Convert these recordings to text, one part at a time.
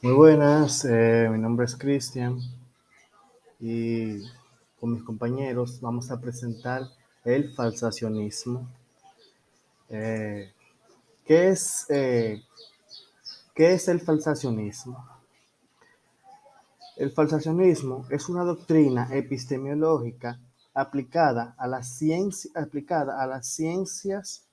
Muy buenas, mi nombre es Cristian y con mis compañeros vamos a presentar el falsacionismo. Eh, ¿qué es, eh, ¿Qué es el falsacionismo? El falsacionismo es una doctrina epistemológica aplicada a las ciencias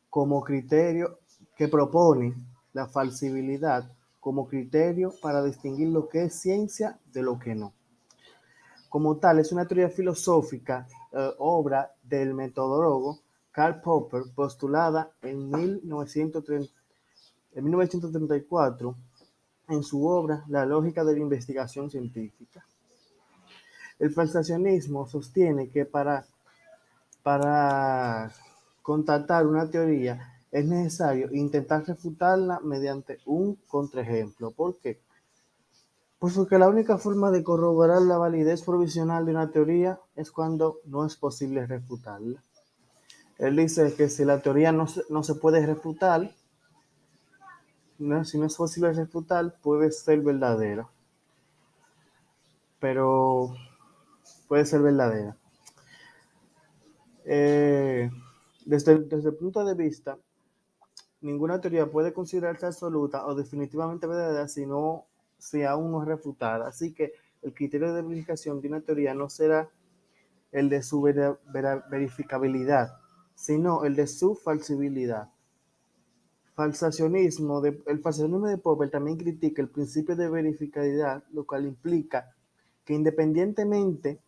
como criterio que propone la falsibilidad como criterio para distinguir lo que es ciencia de lo que no. Como tal, es una teoría filosófica, obra del metodólogo Karl Popper, postulada en 1934 en su obra La lógica de la investigación científica. El falsacionismo sostiene que para contactar una teoría es necesario intentar refutarla mediante un contraejemplo. ¿Por qué? Pues porque la única forma de corroborar la validez provisional de una teoría es cuando no es posible refutarla. Él dice que si la teoría no se puede refutar, si no es posible refutar, puede ser verdadera, pero puede ser verdadera. Eh, desde el punto de vista, ninguna teoría puede considerarse absoluta o definitivamente verdadera si aún no es refutada. Así que el criterio de verificación de una teoría no será el de su verificabilidad, sino el de su falsibilidad. El falsacionismo de Popper también critica el principio de verificabilidad, lo cual implica que independientemente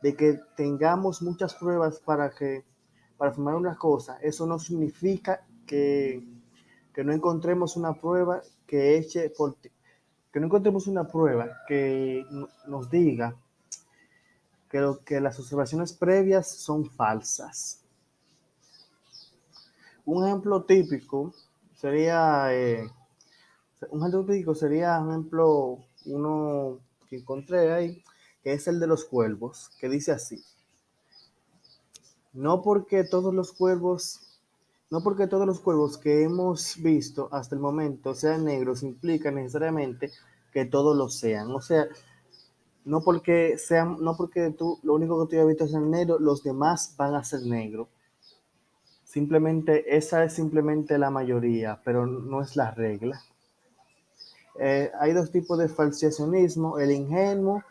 de que tengamos muchas pruebas para afirmar una cosa, eso no significa que no encontremos una prueba que no encontremos una prueba que nos diga que las observaciones previas son falsas. Un ejemplo típico sería, un ejemplo, uno que encontré ahí, que es el de los cuervos, que dice así: no porque todos los cuervos, no porque todos los cuervos que hemos visto hasta el momento sean negros, implica necesariamente que todos lo sean. O sea, no porque tú, lo único que tú has visto es el negro, los demás van a ser negros. Simplemente, esa es simplemente la mayoría, pero no es la regla. Hay dos tipos de falsacionismo: el ingenuo,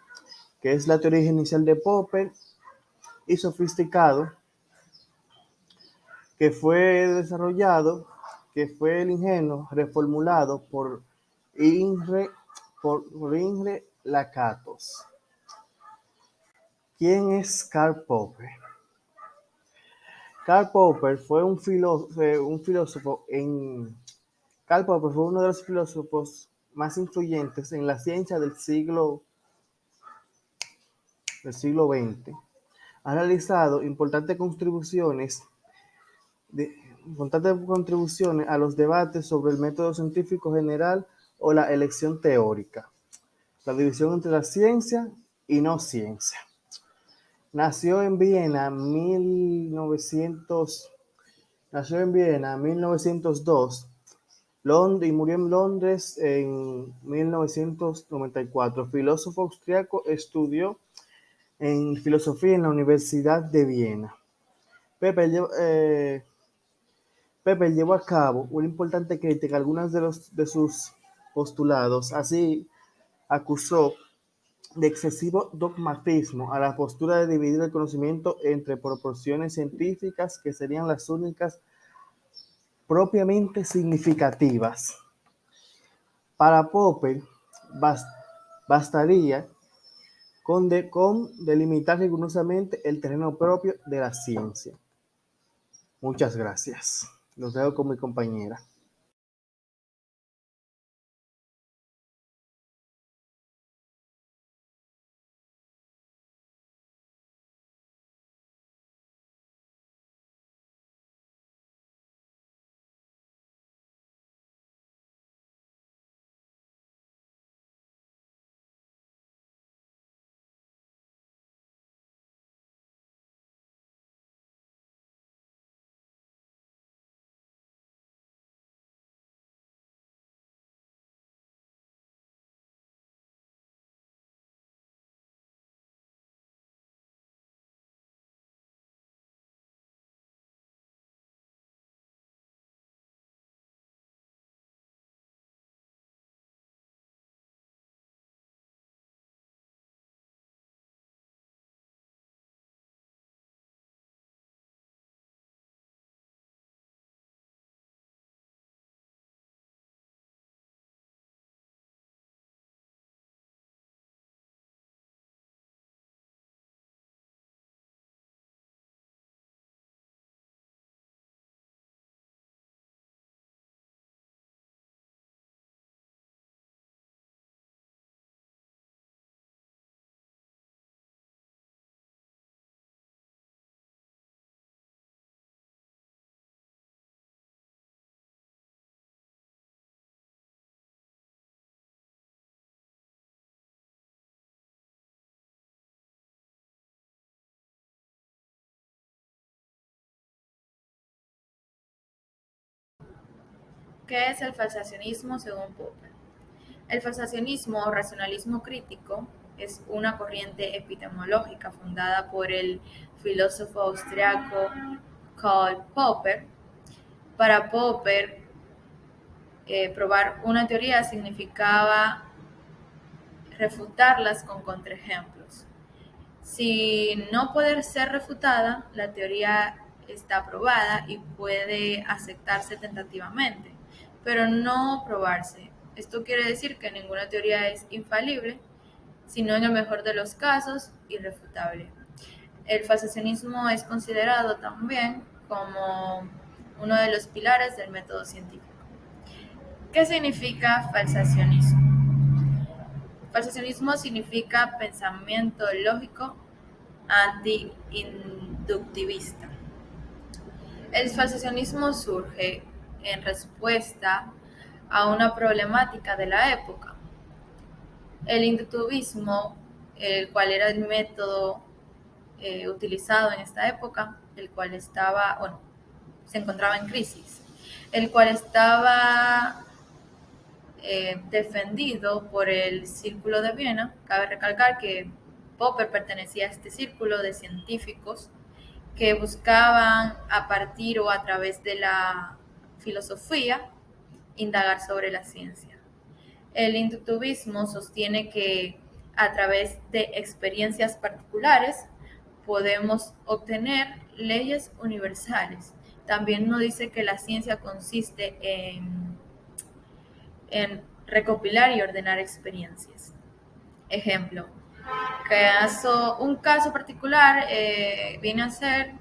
que es la teoría inicial de Popper, y sofisticado, que fue desarrollado, que fue el ingenuo reformulado Imre, por Imre Lakatos. ¿Quién es Karl Popper? Karl Popper fue un filósofo en Karl Popper fue uno de los filósofos más influyentes en la ciencia del siglo XX. Ha realizado de, importantes contribuciones a los debates sobre el método científico general o la elección teórica, la división entre la ciencia y no ciencia. Nació en Viena 1900, nació en Viena 1902, y murió en Londres en 1994. Filósofo austriaco, estudió en filosofía en la Universidad de Viena. Pepe, Pepe llevó a cabo una importante crítica a algunos de sus postulados. Así, acusó de excesivo dogmatismo a la postura de dividir el conocimiento entre proporciones científicas que serían las únicas propiamente significativas. Para Popper, bastaría con delimitar rigurosamente el terreno propio de la ciencia. Muchas gracias. Los dejo con mi compañera. ¿Qué es el falsacionismo según Popper? El falsacionismo o racionalismo crítico es una corriente epistemológica fundada por el filósofo austriaco Karl Popper. Para Popper, probar una teoría significaba refutarlas con contraejemplos. Si no puede ser refutada, la teoría está probada y puede aceptarse tentativamente, pero no probarse. Esto quiere decir que ninguna teoría es infalible, sino en el mejor de los casos, irrefutable. El falsacionismo es considerado también como uno de los pilares del método científico. ¿Qué significa falsacionismo? Falsacionismo significa pensamiento lógico anti-inductivista. El falsacionismo surge en respuesta a una problemática de la época. El inductivismo, el cual era el método utilizado en esta época, el cual se encontraba en crisis, el cual estaba defendido por el Círculo de Viena. Cabe recalcar que Popper pertenecía a este círculo de científicos que buscaban a partir o a través de la filosofía indagar sobre la ciencia. El inductivismo sostiene que a través de experiencias particulares podemos obtener leyes universales. También nos dice que la ciencia consiste en recopilar y ordenar experiencias. Ejemplo, un caso particular viene a ser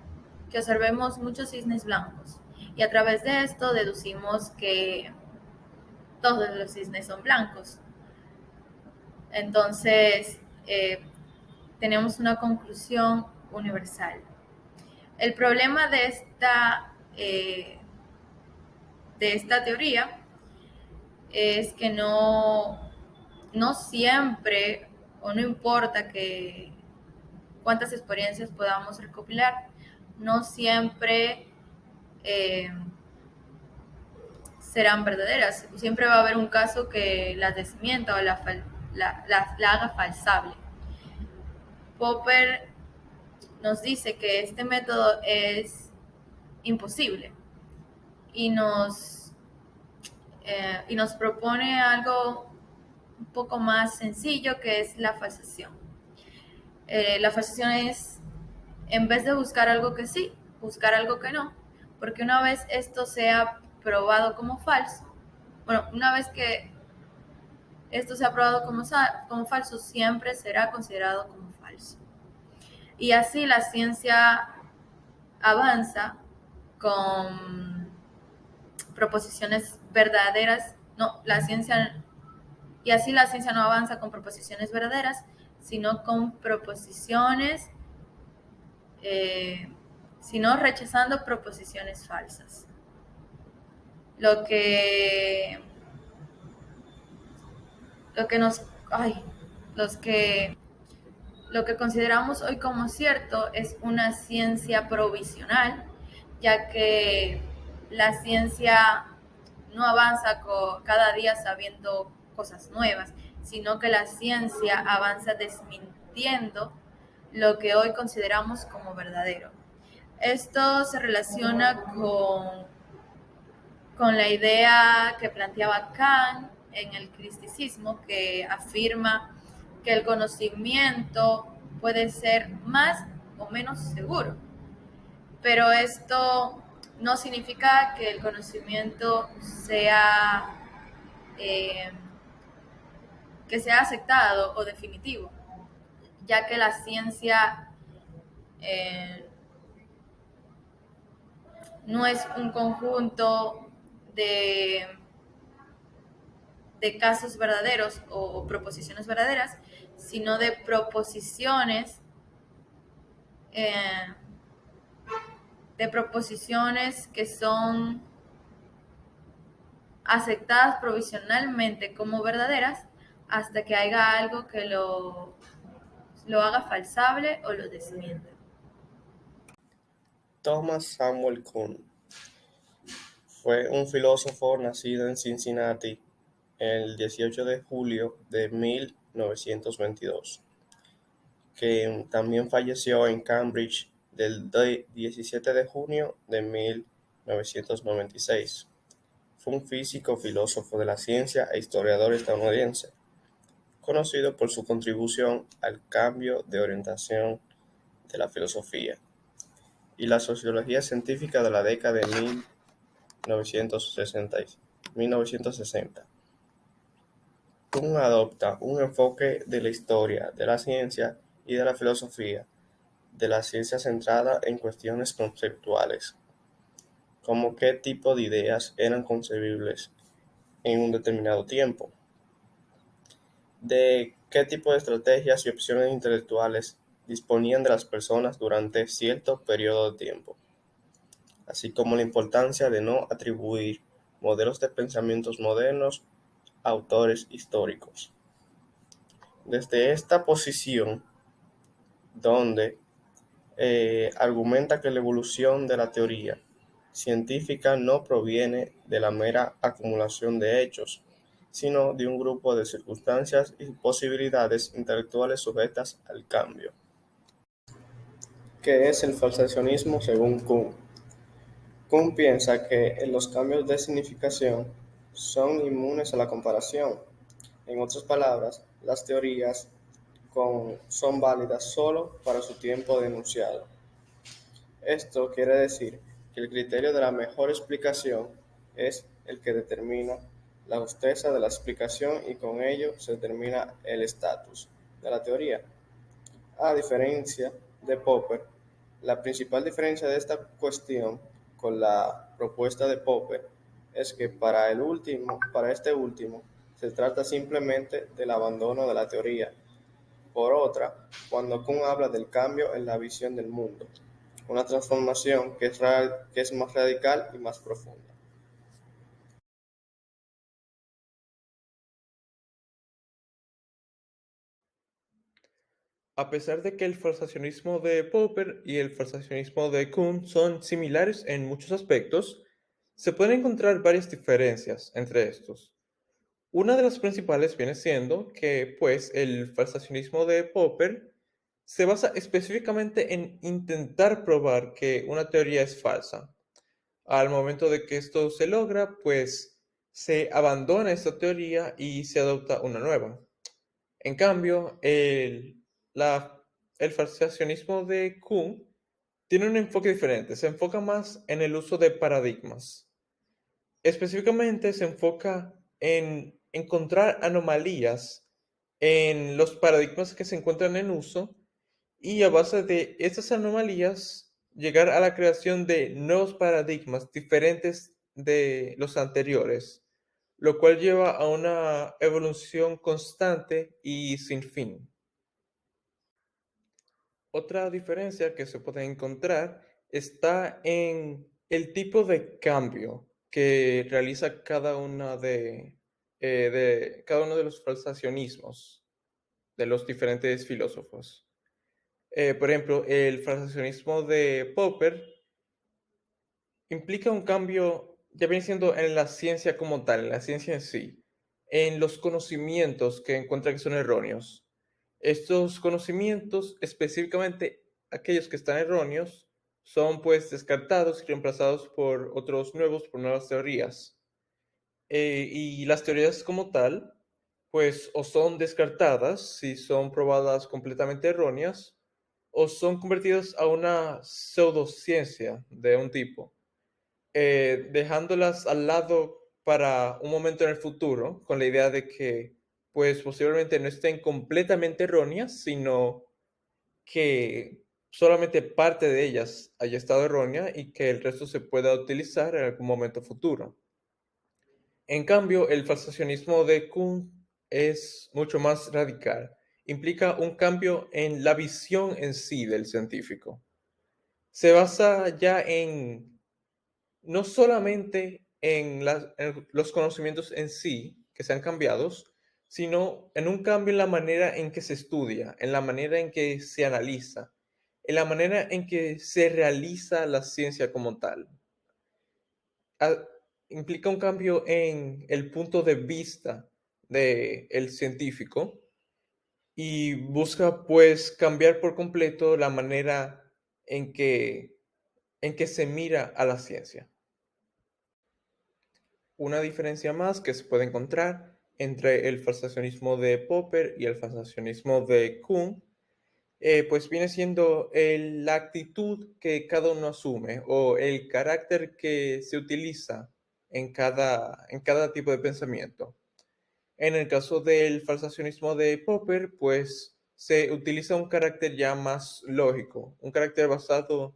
que observemos muchos cisnes blancos y a través de esto deducimos que todos los cisnes son blancos. Entonces, tenemos una conclusión universal. El problema de esta teoría es que no siempre, o no importa cuántas experiencias podamos recopilar, no siempre serán verdaderas. Siempre va a haber un caso que las desmienta o la haga falsable. Popper nos dice que este método es imposible y nos propone algo un poco más sencillo, que es la falsación. La falsación es, en vez de buscar algo que sí, buscar algo que no, porque una vez esto sea probado como falso, una vez que esto sea probado como falso, siempre será considerado como falso. Y así la ciencia avanza con proposiciones verdaderas, y así la ciencia no avanza con proposiciones verdaderas, sino con proposiciones, sino rechazando proposiciones falsas. Lo que consideramos hoy como cierto es una ciencia provisional, ya que la ciencia no avanza cada día sabiendo cosas nuevas, sino que la ciencia avanza desmintiendo lo que hoy consideramos como verdadero. Esto se relaciona con la idea que planteaba Kant en el criticismo, que afirma que el conocimiento puede ser más o menos seguro, pero esto no significa que el conocimiento sea aceptado o definitivo, ya que la ciencia no es un conjunto de casos verdaderos o proposiciones verdaderas, sino de proposiciones que son aceptadas provisionalmente como verdaderas hasta que haya algo que lo haga falsable o lo desmienta. Thomas Samuel Kuhn fue un filósofo nacido en Cincinnati el 18 de julio de 1922, que también falleció en Cambridge el 17 de junio de 1996. Fue un físico, filósofo de la ciencia e historiador estadounidense, conocido por su contribución al cambio de orientación de la filosofía y la sociología científica de la década de 1960. Kuhn adopta un enfoque de la historia de la ciencia y de la filosofía de la ciencia centrada en cuestiones conceptuales, como qué tipo de ideas eran concebibles en un determinado tiempo, de qué tipo de estrategias y opciones intelectuales disponían de las personas durante cierto periodo de tiempo, así como la importancia de no atribuir modelos de pensamientos modernos a autores históricos. Desde esta posición, donde argumenta que la evolución de la teoría científica no proviene de la mera acumulación de hechos, sino de un grupo de circunstancias y posibilidades intelectuales sujetas al cambio. ¿Qué es el falsacionismo según Kuhn? Kuhn piensa que los cambios de significación son inmunes a la comparación. En otras palabras, las teorías son válidas solo para su tiempo de enunciado. Esto quiere decir que el criterio de la mejor explicación es el que determina la justeza de la explicación y con ello se determina el estatus de la teoría. A diferencia de Popper, la principal diferencia de esta cuestión con la propuesta de Popper es que para este último, se trata simplemente del abandono de la teoría. Por otra, cuando Kuhn habla del cambio en la visión del mundo, una transformación que es más radical y más profunda. A pesar de que el falsacionismo de Popper y el falsacionismo de Kuhn son similares en muchos aspectos, se pueden encontrar varias diferencias entre estos. Una de las principales viene siendo que, pues, el falsacionismo de Popper se basa específicamente en intentar probar que una teoría es falsa. Al momento de que esto se logra, pues se abandona esta teoría y se adopta una nueva. En cambio, el falsacionismo de Kuhn tiene un enfoque diferente, se enfoca más en el uso de paradigmas. Específicamente se enfoca en encontrar anomalías en los paradigmas que se encuentran en uso y a base de esas anomalías llegar a la creación de nuevos paradigmas diferentes de los anteriores, lo cual lleva a una evolución constante y sin fin. Otra diferencia que se puede encontrar está en el tipo de cambio que realiza cada uno de los falsacionismos de los diferentes filósofos. Por ejemplo, el falsacionismo de Popper implica un cambio, ya viene siendo en la ciencia como tal, en la ciencia en sí, en los conocimientos que encuentra que son erróneos. Estos conocimientos, específicamente aquellos que están erróneos, son pues descartados y reemplazados por otros nuevos, por nuevas teorías. Y las teorías como tal, pues o son descartadas si son probadas completamente erróneas, o son convertidas a una pseudociencia de un tipo, dejándolas al lado para un momento en el futuro, con la idea de que pues posiblemente no estén completamente erróneas, sino que solamente parte de ellas haya estado errónea y que el resto se pueda utilizar en algún momento futuro. En cambio, el falsacionismo de Kuhn es mucho más radical. Implica un cambio en la visión en sí del científico. Se basa ya en no solamente en los conocimientos en sí, que sean cambiados, sino en un cambio en la manera en que se estudia, en la manera en que se analiza, en la manera en que se realiza la ciencia como tal. implica un cambio en el punto de vista del científico y busca pues cambiar por completo la manera en que se mira a la ciencia. Una diferencia más que se puede encontrar entre el falsacionismo de Popper y el falsacionismo de Kuhn, pues viene siendo la actitud que cada uno asume o el carácter que se utiliza en cada tipo de pensamiento. En el caso del falsacionismo de Popper, pues se utiliza un carácter ya más lógico, un carácter basado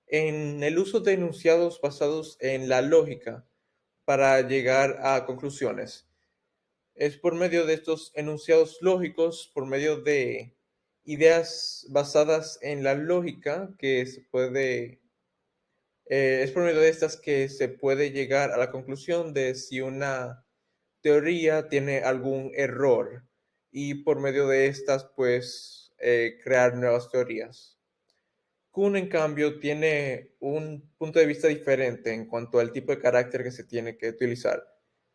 en el uso de enunciados basados en la lógica para llegar a conclusiones. Es por medio de estos enunciados lógicos, por medio de ideas basadas en la lógica, es por medio de estas que se puede llegar a la conclusión de si una teoría tiene algún error y por medio de estas, pues, crear nuevas teorías. Kuhn, en cambio, tiene un punto de vista diferente en cuanto al tipo de carácter que se tiene que utilizar.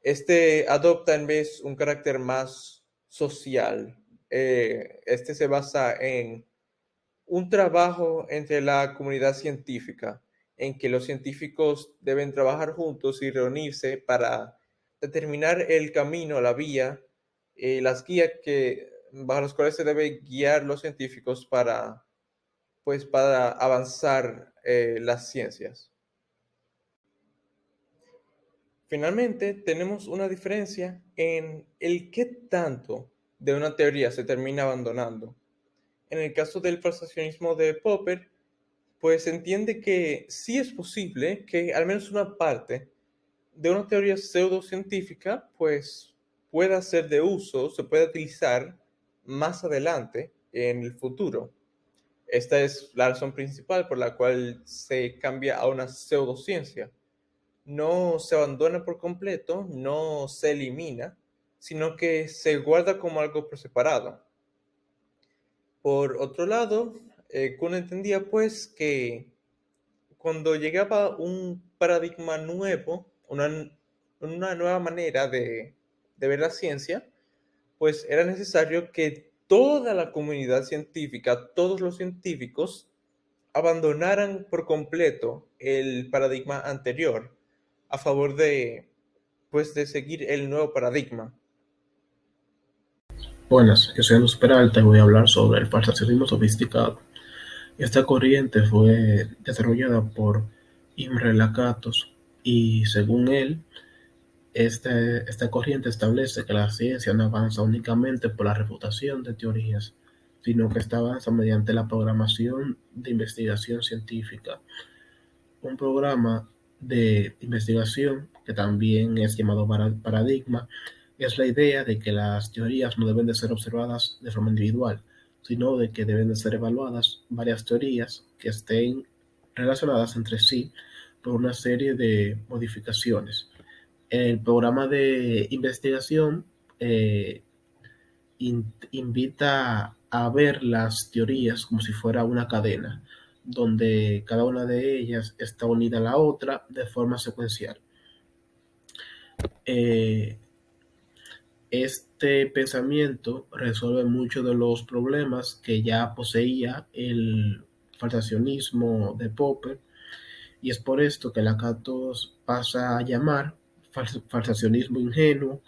Este adopta en vez un carácter más social. Este se basa en un trabajo entre la comunidad científica, en que los científicos deben trabajar juntos y reunirse para determinar el camino, la vía, las guías bajo las cuales se debe guiar los científicos para avanzar las ciencias. Finalmente, tenemos una diferencia en el qué tanto de una teoría se termina abandonando. En el caso del falsacionismo de Popper, pues se entiende que sí es posible que al menos una parte de una teoría pseudocientífica pues pueda ser de uso, se pueda utilizar más adelante en el futuro. Esta es la razón principal por la cual se cambia a una pseudociencia. No se abandona por completo, no se elimina, sino que se guarda como algo por separado. Por otro lado, Kuhn entendía pues que cuando llegaba un paradigma nuevo, una nueva manera de ver la ciencia, pues era necesario que toda la comunidad científica, todos los científicos, abandonaran por completo el paradigma anterior a favor de seguir el nuevo paradigma. Buenas, yo soy Luz Peralta y voy a hablar sobre el falsacionismo sofisticado. Esta corriente fue desarrollada por Imre Lakatos y según él, esta corriente establece que la ciencia no avanza únicamente por la refutación de teorías, sino que esta avanza mediante la programación de investigación científica. Un programa de investigación, que también es llamado paradigma, es la idea de que las teorías no deben de ser observadas de forma individual, sino de que deben de ser evaluadas varias teorías que estén relacionadas entre sí por una serie de modificaciones. El programa de investigación invita a ver las teorías como si fuera una cadena, donde cada una de ellas está unida a la otra de forma secuencial. Este pensamiento resuelve muchos de los problemas que ya poseía el falsacionismo de Popper, y es por esto que Lakatos pasa a llamar falsacionismo ingenuo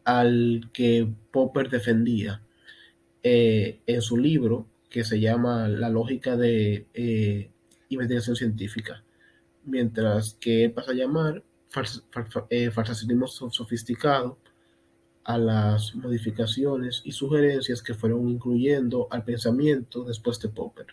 al que Popper defendía en su libro que se llama La lógica de investigación científica, mientras que él pasa a llamar falsacionismo sofisticado a las modificaciones y sugerencias que fueron incluyendo al pensamiento después de Popper.